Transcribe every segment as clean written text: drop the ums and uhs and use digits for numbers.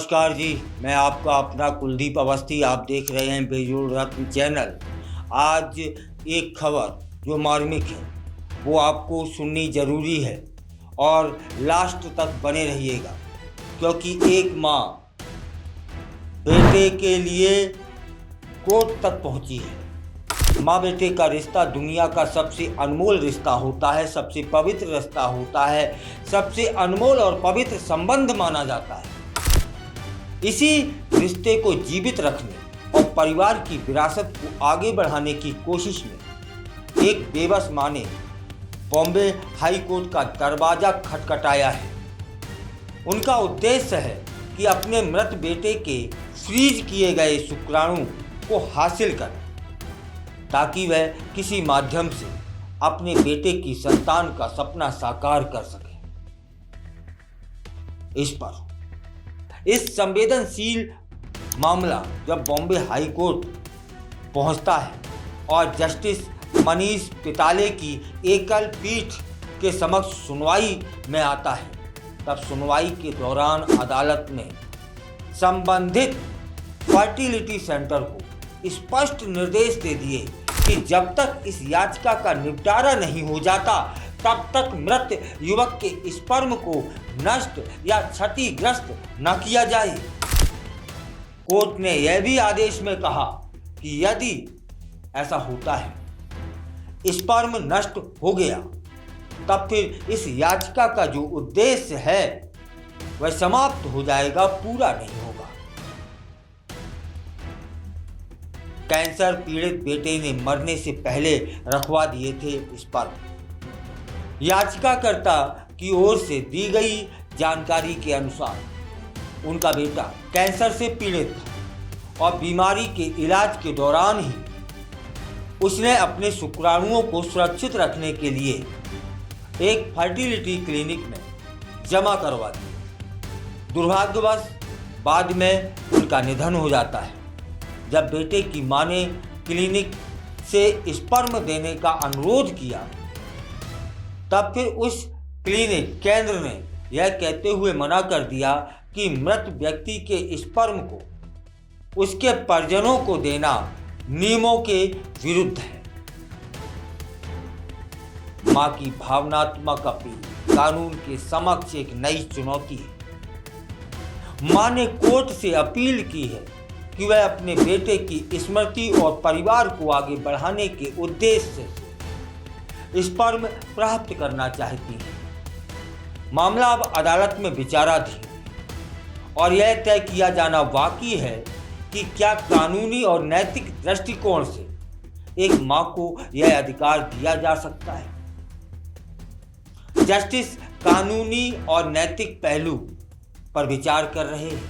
नमस्कार जी। मैं आपका अपना कुलदीप अवस्थी। आप देख रहे हैं बेजोड़ रत्न चैनल। आज एक खबर जो मार्मिक है वो आपको सुननी ज़रूरी है और लास्ट तक बने रहिएगा, क्योंकि एक माँ बेटे के लिए कोर्ट तक पहुंची है। माँ बेटे का रिश्ता दुनिया का सबसे अनमोल रिश्ता होता है, सबसे पवित्र रिश्ता होता है, सबसे अनमोल और पवित्र संबंध माना जाता है। इसी रिश्ते को जीवित रखने और परिवार की विरासत को आगे बढ़ाने की कोशिश में एक बेबस माँ ने बॉम्बे हाई कोर्ट का दरवाजा खटखटाया है। उनका उद्देश्य है कि अपने मृत बेटे के फ्रीज किए गए शुक्राणु को हासिल करें, ताकि वह किसी माध्यम से अपने बेटे की संतान का सपना साकार कर सके। इस संवेदनशील मामला जब बॉम्बे हाई कोर्ट पहुंचता है और जस्टिस मनीष पिताले की एकल पीठ के समक्ष सुनवाई में आता है, तब सुनवाई के दौरान अदालत ने संबंधित फर्टिलिटी सेंटर को स्पष्ट निर्देश दे दिए कि जब तक इस याचिका का निपटारा नहीं हो जाता तब तक मृत युवक के स्पर्म को नष्ट या क्षतिग्रस्त न किया जाए। कोर्ट ने यह भी आदेश में कहा कि यदि ऐसा होता है, स्पर्म नष्ट हो गया, तब फिर इस याचिका का जो उद्देश्य है वह समाप्त हो जाएगा, पूरा नहीं होगा। कैंसर पीड़ित बेटे ने मरने से पहले रखवा दिए थे स्पर्म। याचिकाकर्ता की ओर से दी गई जानकारी के अनुसार उनका बेटा कैंसर से पीड़ित था और बीमारी के इलाज के दौरान ही उसने अपने शुक्राणुओं को सुरक्षित रखने के लिए एक फर्टिलिटी क्लिनिक में जमा करवा दिया। दुर्भाग्यवश बाद में उनका निधन हो जाता है। जब बेटे की मां ने क्लिनिक से स्पर्म देने का अनुरोध किया, तब फिर उस क्लिनिक केंद्र ने यह कहते हुए मना कर दिया कि मृत व्यक्ति के स्पर्म को उसके परिजनों को देना नियमों के विरुद्ध है। मां की भावनात्मक अपील कानून के समक्ष एक नई चुनौती है। मां ने कोर्ट से अपील की है कि वह अपने बेटे की स्मृति और परिवार को आगे बढ़ाने के उद्देश्य से स्पर्म प्राप्त करना चाहती है। मामला अब अदालत में विचाराधीन और यह तय किया जाना बाकी है कि क्या कानूनी और नैतिक दृष्टिकोण से एक मां को यह अधिकार दिया जा सकता है। जस्टिस कानूनी और नैतिक पहलू पर विचार कर रहे हैं।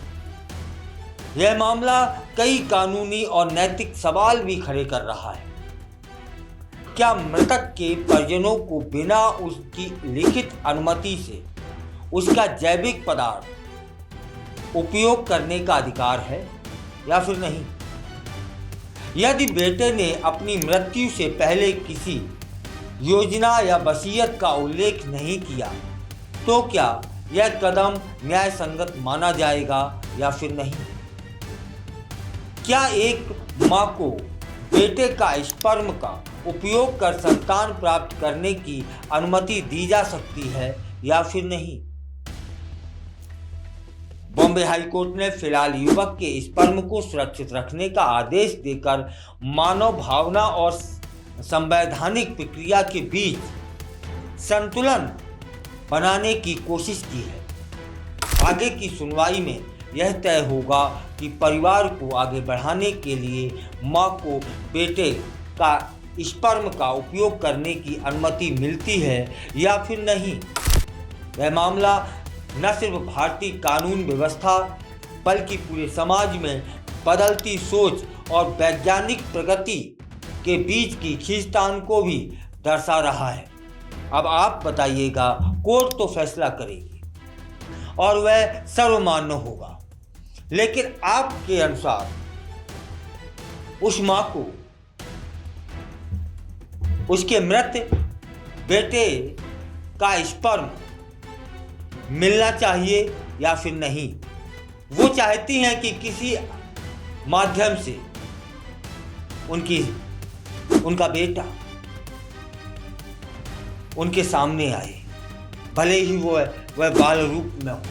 यह मामला कई कानूनी और नैतिक सवाल भी खड़े कर रहा है। क्या मृतक के परिजनों को बिना उसकी लिखित अनुमति से उसका जैविक पदार्थ उपयोग करने का अधिकार है या फिर नहीं? यदि बेटे ने अपनी मृत्यु से पहले किसी योजना या वसीयत का उल्लेख नहीं किया, तो क्या यह कदम न्याय संगत माना जाएगा या फिर नहीं? क्या एक मां को बेटे का स्पर्म का उपयोग कर संतान प्राप्त करने की अनुमति दी जा सकती है या फिर नहीं? बॉम्बे हाई कोर्ट ने फिलहाल युवक के स्पर्म को सुरक्षित रखने का आदेश देकर मानव भावना और संवैधानिक प्रक्रिया के बीच संतुलन बनाने की कोशिश की है। आगे की सुनवाई में यह तय होगा कि परिवार को आगे बढ़ाने के लिए मां को बेटे का स्पर्म का उपयोग करने की अनुमति मिलती है या फिर नहीं। यह मामला न सिर्फ भारतीय कानून व्यवस्था बल्कि पूरे समाज में बदलती सोच और वैज्ञानिक प्रगति के बीच की खींचतान को भी दर्शा रहा है। अब आप बताइएगा, कोर्ट तो फैसला करेगी और वह सर्वमान्य होगा, लेकिन आपके अनुसार उस मां को उसके मृत बेटे का स्पर्म मिलना चाहिए या फिर नहीं? वो चाहती हैं कि किसी माध्यम से उनका बेटा उनके सामने आए, भले ही वह बाल रूप में हो,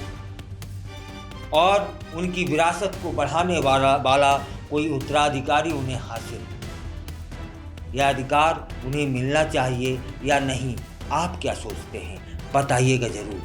और उनकी विरासत को बढ़ाने वाला कोई उत्तराधिकारी उन्हें हासिल हो। यह अधिकार उन्हें मिलना चाहिए या नहीं, आप क्या सोचते हैं? बताइएगा ज़रूर।